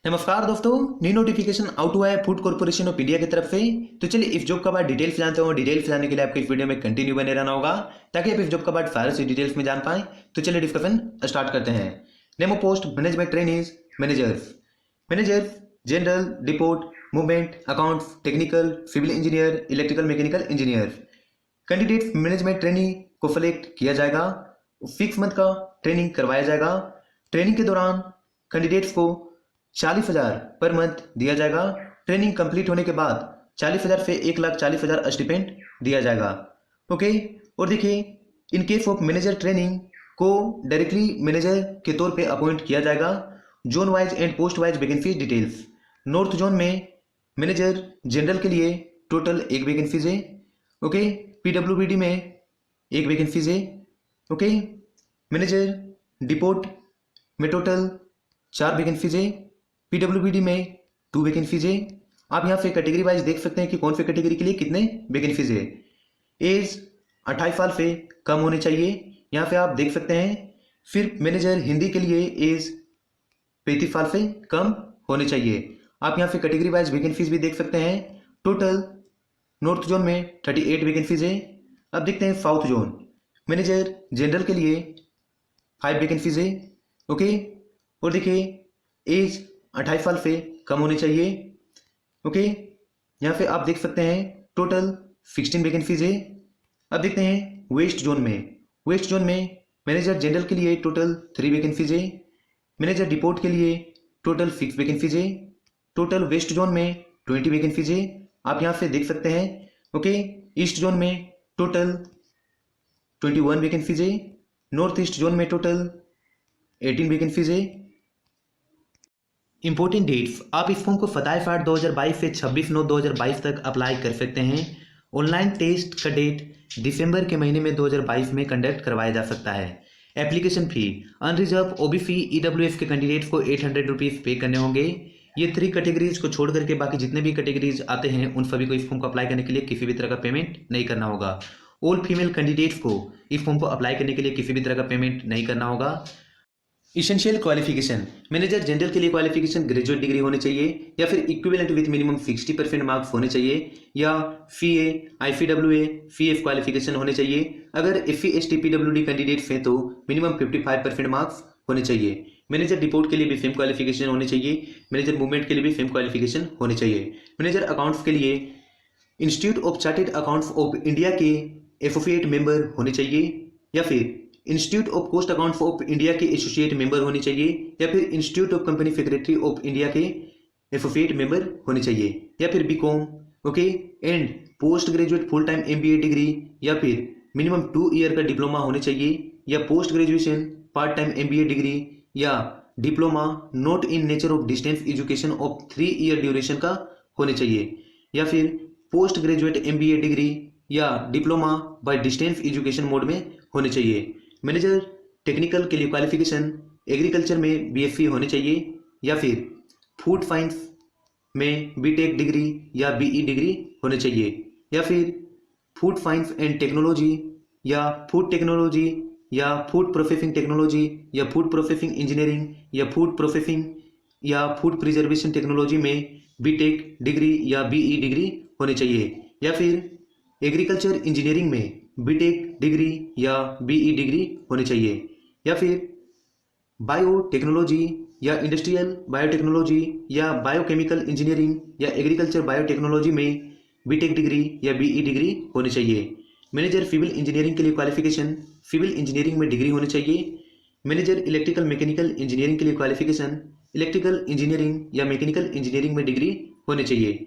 नमस्कार दोस्तों, new notification out हुआ है फूड कॉर्पोरेशन ऑफ इंडिया की तरफ से। तो चलिए इस जॉब का बाद डिटेल्स जानते हो। डिटेल्स जानने के लिए आपको इस वीडियो में कंटिन्यू बने रहना होगा ताकि आप इस जॉब का बाद सारे से डिटेल्स में जान पाएं। तो चलिए डिस्कशन स्टार्ट करते हैं। Name of post management trainees managers. Manager general depot movement accounts technical civil engineer electrical mechanical engineer. Candidate management training को सेलेक्ट किया जाएगा। 6 मंथ का ट्रेनिंग करवाया जाएगा। ट्रेनिंग के दौरान कैंडिडेट्स को 40,000 पर मंथ दिया जाएगा। ट्रेनिंग कंप्लीट होने के बाद 40,000 से 1,40,000 स्टिपेंड दिया जाएगा। ओके, और देखिए in case of manager training को डायरेक्टली मैनेजर के तौर पे अपॉइंट किया जाएगा। Zone wise and post wise vacancy details. North zone में मैनेजर जनरल के लिए टोटल 1 वैकेंसीज है। ओके, पीडब्ल्यूबीडी में 1 वैकेंसीज है। ओके, मैनेजर डिपोर्ट में टोटल 4 वैकेंसीज है। पीडब्ल्यूबीडी में 2 वैकेंसीज है। आप यहाँ से कैटेगरी वाइज देख सकते हैं कि कौन सी कैटेगरी के लिए कितने वैकेंसीज है। एज 28 साल से कम होनी चाहिए, यहाँ पे आप देख सकते हैं। फिर मैनेजर हिंदी के लिए एज 35 साल से कम होनी चाहिए। आप यहाँ पे कैटेगरी वाइज वैकेंसीज भी देख सकते हैं। टोटल नॉर्थ जोन में 38 वैकेंसीज है। अब देखते हैं साउथ जोन। मैनेजर जनरल के लिए 5 वैकेंसीज है। ओके, और देखिए एज 28 साल से कम होनी चाहिए। ओके, यहाँ पे आप देख सकते हैं टोटल 16 वैकेंसीज है। अब देखते हैं वेस्ट जोन में। वेस्ट जोन में मैनेजर जनरल के लिए टोटल 3 वैकेंसीज है। मैनेजर डिपोर्ट के लिए टोटल 6 वैकेंसीज है। टोटल वेस्ट जोन में 20 वैकेंसीज है। आप यहाँ से देख सकते हैं। ओके, ईस्ट जोन में टोटल 21 वैकेंसीज है। नॉर्थ ईस्ट जोन में टोटल 18 वैकेंसीज है। इंपॉर्टेंट डेट्स, आप इस फॉर्म को 27/8/2022 से 26/9/2022 तक अप्लाई कर सकते हैं। ऑनलाइन टेस्ट का डेट दिसंबर के महीने में 2022 में कंडक्ट करवाया जा सकता है। Application fee unreserved OBC EWS के कैंडिडेट्स को 800 रुपीज़ पे करने होंगे। ये 3 कैटेगरीज को छोड़ करके बाकी जितने भी कैटेगरीज आते हैं उन सभी को इस फॉर्म को अप्लाई करने के लिए किसी भी तरह का पेमेंट नहीं करना होगा। ऑल फीमेल कैंडिडेट्स को इस फॉर्म को अप्लाई करने के लिए किसी भी तरह का पेमेंट नहीं करना होगा। इसेंशियल क्वालिफिकेशन, मैनेजर जनरल के लिए क्वालिफिकेशन ग्रेजुएट डिग्री होनी चाहिए या फिर इक्विवेलेंट विथ मिनिमम 60% मार्क्स होने चाहिए, या सीए आईसीडब्ल्यूए सीएफ क्वालिफिकेशन होने चाहिए। अगर एससी एसटी पीडब्ल्यूडी कैंडिडेट्स हैं तो मिनिमम 55% मार्क्स होने चाहिए। मैनेजर डिपोर्ट के लिए भी सेम क्वालिफिकेशन होनी चाहिए। मैनेजर मूवमेंट के लिए भी सेम क्वालिफिकेशन होनी चाहिए। मैनेजर अकाउंट्स के लिए institute of chartered accounts of India के एसोसिएट मेंबर होने चाहिए, या फिर institute of cost accounts of India के एसोसिएट मेंबर होने चाहिए, या फिर institute of company secretary of India के एसोसिएट मेंबर होने चाहिए, या फिर BCom. Okay, and post graduate full time MBA degree या फिर मिनिमम 2 ईयर का डिप्लोमा होने चाहिए, या post graduation part time MBA degree या diploma not in nature of distance education of 3 year duration का होने चाहिए, या फिर पोस्ट ग्रेजुएट एमबीए डिग्री या diploma by distance education mode में होने चाहिए। मैनेजर टेक्निकल के लिए क्वालिफिकेशन एग्रीकल्चर में बीएससी होने चाहिए, या फिर फूड साइंस में बीटेक डिग्री या बीई डिग्री होने चाहिए, या फिर फूड साइंस एंड टेक्नोलॉजी या फूड टेक्नोलॉजी या फूड प्रोसेसिंग टेक्नोलॉजी या फूड प्रोसेसिंग इंजीनियरिंग या फूड प्रोसेसिंग या फूड प्रिजर्वेशन टेक्नोलॉजी में बीटेक डिग्री या बीई डिग्री होनी चाहिए, या फिर एग्रीकल्चर इंजीनियरिंग में बीटेक डिग्री या बीई डिग्री होनी चाहिए, या फिर बायोटेक्नोलॉजी या इंडस्ट्रियल बायोटेक्नोलॉजी या बायोकेमिकल इंजीनियरिंग या एग्रीकल्चर बायोटेक्नोलॉजी में बीटेक डिग्री या बीई डिग्री होनी चाहिए। मैनेजर सिविल इंजीनियरिंग के लिए क्वालिफिकेशन सिविल इंजीनियरिंग में डिग्री होनी चाहिए। मैनेजर इलेक्ट्रिकल मैकेनिकल इंजीनियरिंग के लिए क्वालिफिकेशन इलेक्ट्रिकल इंजीनियरिंग या मैकेनिकल इंजीनियरिंग में डिग्री होनी चाहिए।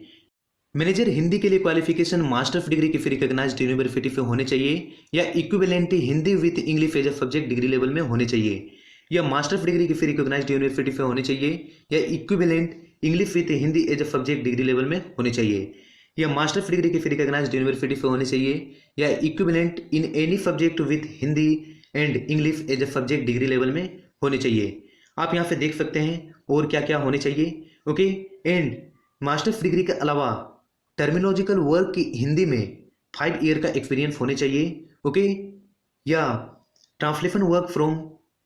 मैनेजर हिंदी के लिए क्वालिफिकेशन मास्टर्स डिग्री किसी रिकॉग्नाइज्ड यूनिवर्सिटी से होने चाहिए, या equivalent Hindi with English as a subject degree level में होने चाहिए, या मास्टर्स डिग्री किसी रिकॉग्नाइज्ड यूनिवर्सिटी से होने चाहिए, या equivalent English with Hindi as a subject degree level में होने चाहिए, या मास्टर्स डिग्री किसी रिकॉग्नाइज्ड यूनिवर्सिटी से होने चाहिए, या equivalent in any subject with Hindi and English as a subject degree level में होने चाहिए। आप यहाँ से देख सकते हैं और क्या क्या होने चाहिए। ओके, एंड मास्टर्स डिग्री के अलावा टर्मिनोलॉजिकल वर्क की हिंदी में 5 ईयर का एक्सपीरियंस होने चाहिए। ओके, या translation work from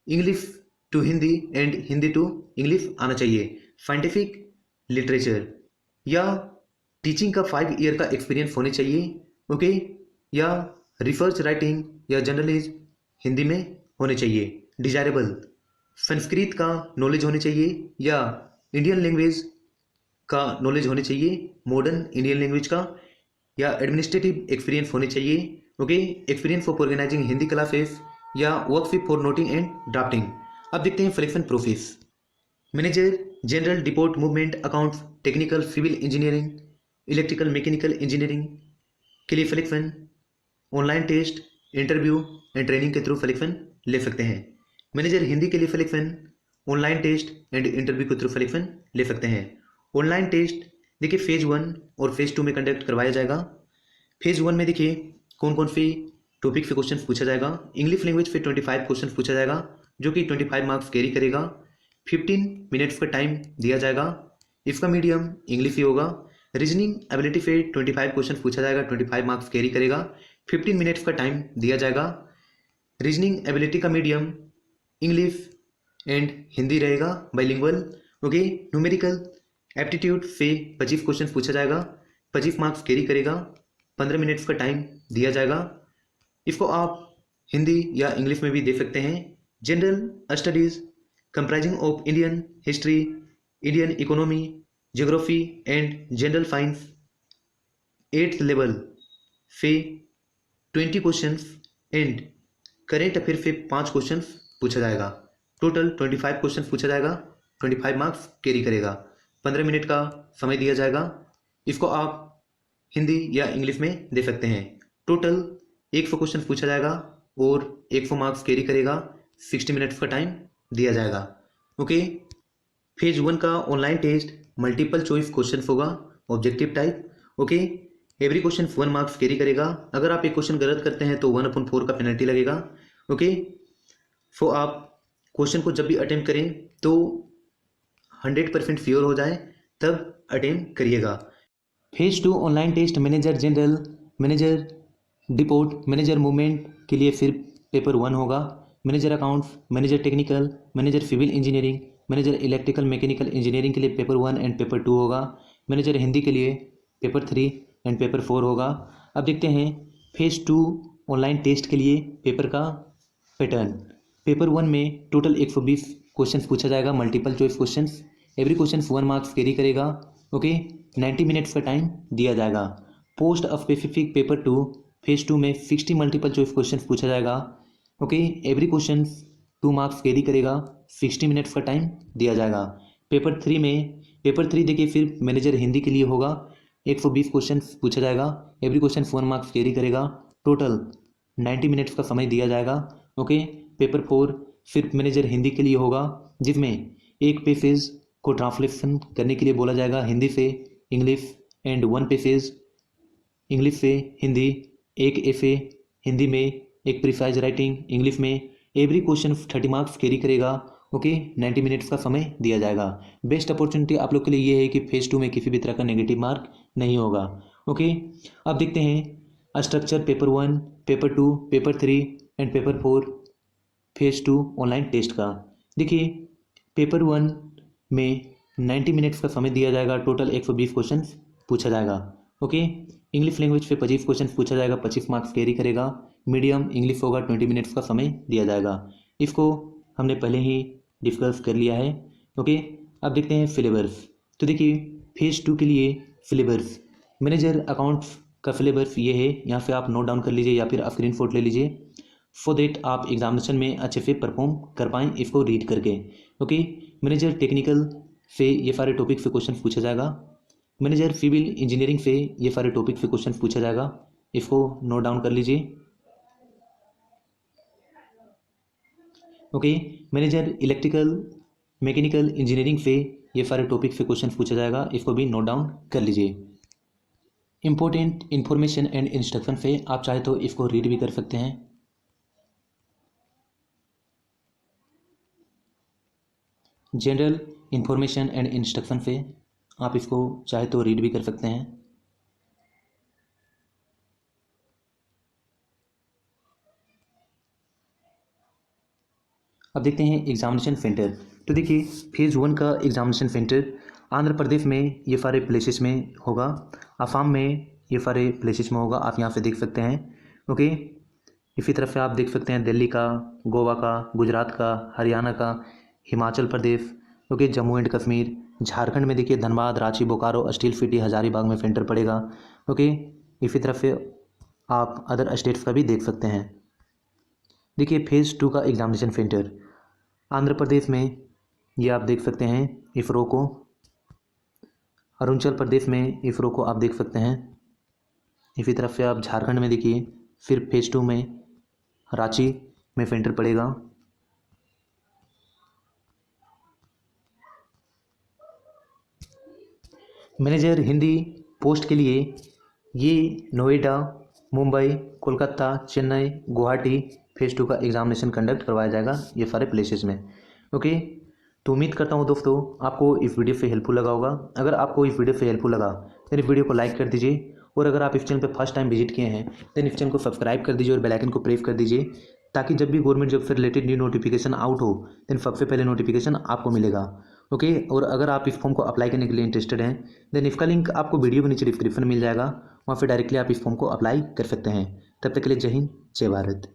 English to Hindi and Hindi to English आना चाहिए। साइंटिफिक लिटरेचर या टीचिंग का 5 ईयर का एक्सपीरियंस होने चाहिए, ओके, या रिसर्च राइटिंग या जर्नलिज्म हिंदी में होने चाहिए। डिजायरेबल, संस्कृत का नॉलेज होने चाहिए या इंडियन लैंग्वेज का नॉलेज होने चाहिए, मॉडर्न इंडियन लैंग्वेज का, या एडमिनिस्ट्रेटिव एक्सपीरियंस होने चाहिए, okay, experience for organizing Hindi classes या workshop for noting and drafting. अब देखते हैं selection process. Manager general, depot, movement, accounts, technical, civil engineering, electrical, mechanical engineering के लिए selection online test, interview and training के through selection ले सकते हैं। मैनेजर हिंदी के लिए selection online test and interview के थ्रू सिलेक्शन ले सकते हैं। ऑनलाइन टेस्ट देखिए फेज 1 और फेज 2 में कंडक्ट करवाया जाएगा। फेज 1 में देखिए कौन कौन से टॉपिक से क्वेश्चन पूछा जाएगा। इंग्लिश लैंग्वेज पे 25 क्वेश्चन पूछा जाएगा जो कि 25 मार्क्स कैरी करेगा। 15 मिनट्स का टाइम दिया जाएगा। इसका मीडियम इंग्लिश ही होगा। रीजनिंग एबिलिटी पे 25 क्वेश्चन पूछा जाएगा, 25 मार्क्स कैरी करेगा। 15 मिनट्स का टाइम दिया जाएगा। रीजनिंग एबिलिटी का मीडियम इंग्लिश एंड हिंदी रहेगा, बाइलिंगुअल, ओके। न्यूमेरिकल एप्टीट्यूड से 25 क्वेश्चन पूछा जाएगा, 25 मार्क्स कैरी करेगा। 15 मिनट्स का टाइम दिया जाएगा। इसको आप हिंदी या इंग्लिश में भी दे सकते हैं। General studies comprising of Indian history, Indian economy, geography and general science 8th level से 20 क्वेश्चंस एंड करेंट अफेयर से 5 क्वेश्चंस पूछा जाएगा। टोटल 25 क्वेश्चंस पूछा जाएगा, 25 मार्क्स कैरी करेगा। 15 मिनट का समय दिया जाएगा। इसको आप हिंदी या इंग्लिश में दे सकते हैं। टोटल 100 क्वेश्चन पूछा जाएगा और 100 मार्क्स कैरी करेगा। 60 मिनट्स का टाइम दिया जाएगा, ओके। फेज 1 का online test multiple choice question होगा, objective type, okay. Every question 1 marks carry करेगा। अगर आप एक क्वेश्चन गलत करते हैं तो 1/4 का पेनल्टी लगेगा, ओके। सो आप क्वेश्चन को जब भी अटेम्प्ट करें तो 100% श्योर हो जाए तब अटेम्प्ट करिएगा। Phase 2 online test manager general, manager depot, manager movement के लिए फिर पेपर 1 होगा। Manager accounts, manager technical, manager civil engineering, manager electrical mechanical engineering के लिए पेपर 1 एंड पेपर 2 होगा। मैनेजर हिंदी के लिए पेपर 3 एंड पेपर 4 होगा। अब देखते हैं फेज 2 ऑनलाइन टेस्ट के लिए पेपर का पैटर्न। पेपर 1 में टोटल 120 क्वेश्चन पूछा जाएगा, multiple choice question. Every question 1 marks carry करेगा, ओके। 90 मिनट्स का टाइम दिया जाएगा। पोस्ट स्पेसिफिक पेपर 2 फेज 2 में 60 मल्टीपल चॉइस क्वेश्चन पूछा जाएगा, okay. Every question 2 marks carry करेगा। 60 मिनट्स का टाइम दिया जाएगा। पेपर 3 देखिए फिर मैनेजर हिंदी के लिए होगा। 120 क्वेश्चन पूछा जाएगा। एवरी क्वेश्चन 1 मार्क्स कैरी करेगा। टोटल 90 मिनट्स का समय दिया जाएगा, ओके। पेपर 4 फिर मैनेजर हिंदी के लिए होगा जिसमें एक पेसेज को ट्रांसलेशन करने के लिए बोला जाएगा हिंदी से इंग्लिश एंड 1 पेसेज इंग्लिश से हिंदी, एक एसे हिंदी में, एक प्रिसाइज राइटिंग इंग्लिश में। एवरी क्वेश्चन 30 मार्क्स कैरी करेगा, ओके। 90 मिनट्स का समय दिया जाएगा। बेस्ट अपॉर्चुनिटी आप लोग के लिए ये है कि फेज 2 में किसी भी तरह का नेगेटिव मार्क नहीं होगा, ओके। अब देखते हैं structure paper 1, paper 2, paper 3 and paper 4 phase 2 online test का। देखिए पेपर 1 में 90 मिनट्स का समय दिया जाएगा। टोटल 120 क्वेश्चन पूछा जाएगा, ओके। इंग्लिश लैंग्वेज पे 25 क्वेश्चन पूछा जाएगा, 25 मार्क्स कैरी करेगा। मीडियम इंग्लिश होगा, 20 मिनट्स का समय दिया जाएगा। इसको हमने पहले ही डिस्कस कर लिया है, ओके। अब देखते हैं सिलेबस। तो देखिए फेज 2 के लिए सिलेबस, मैनेजर अकाउंट्स का सिलेबस ये है। यहाँ से आप नोट डाउन कर लीजिए या फिर स्क्रीनशॉट ले लीजिए सो देट आप एग्जामिनेशन में अच्छे से परफॉर्म कर पाएँ इसको रीड करके, ओके। मैनेजर टेक्निकल से ये सारे टॉपिक से क्वेश्चन पूछा जाएगा। मैनेजर सिविल इंजीनियरिंग से ये सारे टॉपिक से क्वेश्चन पूछा जाएगा। इसको नोट डाउन कर लीजिए, okay. Manager electrical mechanical engineering से ये सारे टॉपिक से क्वेश्चन पूछा जाएगा। इसको भी नोट डाउन कर लीजिए। इंपॉर्टेंट इन्फॉर्मेशन एंड इंस्ट्रक्शन से आप चाहे तो इसको रीड भी कर सकते हैं। जनरल इंफॉर्मेशन एंड इंस्ट्रक्शन से आप इसको चाहे तो रीड भी कर सकते हैं। अब देखते हैं एग्जामिनेशन सेंटर। तो देखिए फेज़ 1 का एग्जामिनेशन सेंटर आंध्र प्रदेश में ये सारे प्लेसेस में होगा, असम में ये सारे प्लेसेस में होगा, आप यहाँ से देख सकते हैं। ओके, इसी तरफ से आप देख सकते हैं दिल्ली का, गोवा का, गुजरात का, हरियाणा का, हिमाचल प्रदेश, ओके, जम्मू एंड कश्मीर, झारखंड में देखिए धनबाद, रांची, बोकारो, स्टील सिटी, हजारीबाग में सेंटर पड़ेगा। ओके, इसी तरफ से आप अदर स्टेट्स का भी देख सकते हैं। देखिए फेज़ 2 का एग्जामिनेशन सेंटर आंध्र प्रदेश में ये आप देख सकते हैं इसरो को, अरुणाचल प्रदेश में इसरो को आप देख सकते हैं। इसी तरफ से आप झारखंड में देखिए फिर फेज़ 2 में रांची में सेंटर पड़ेगा। मैनेजर हिंदी पोस्ट के लिए ये नोएडा, मुंबई, कोलकाता, चेन्नई, गुवाहाटी फेज़ 2 का एग्जामिनेशन कंडक्ट करवाया जाएगा ये सारे प्लेसेस में। ओके, तो उम्मीद करता हूँ दोस्तों आपको इस वीडियो से हेल्पफुल लगा होगा। अगर आपको इस वीडियो से हेल्पफुल लगा तो इस वीडियो को लाइक कर दीजिए, और अगर आप इस चैनल पर फर्स्ट टाइम विजिट किए हैं देन इस चैनल को सब्सक्राइब कर दीजिए और बेल आइकन को प्रेस कर दीजिए, ताकि जब भी गवर्नमेंट जॉब से रिलेटेड न्यू नोटिफिकेशन आउट हो देन सबसे पहले नोटिफिकेशन आपको मिलेगा। ओके, और अगर आप इस फॉर्म को अप्लाई करने के लिए इंटरेस्टेड हैं देन इसका लिंक आपको वीडियो के नीचे डिस्क्रिप्शन में मिल जाएगा, वहाँ पे डायरेक्टली आप इस फॉर्म को अप्लाई कर सकते हैं। तब तक के लिए जय हिंद, जय भारत।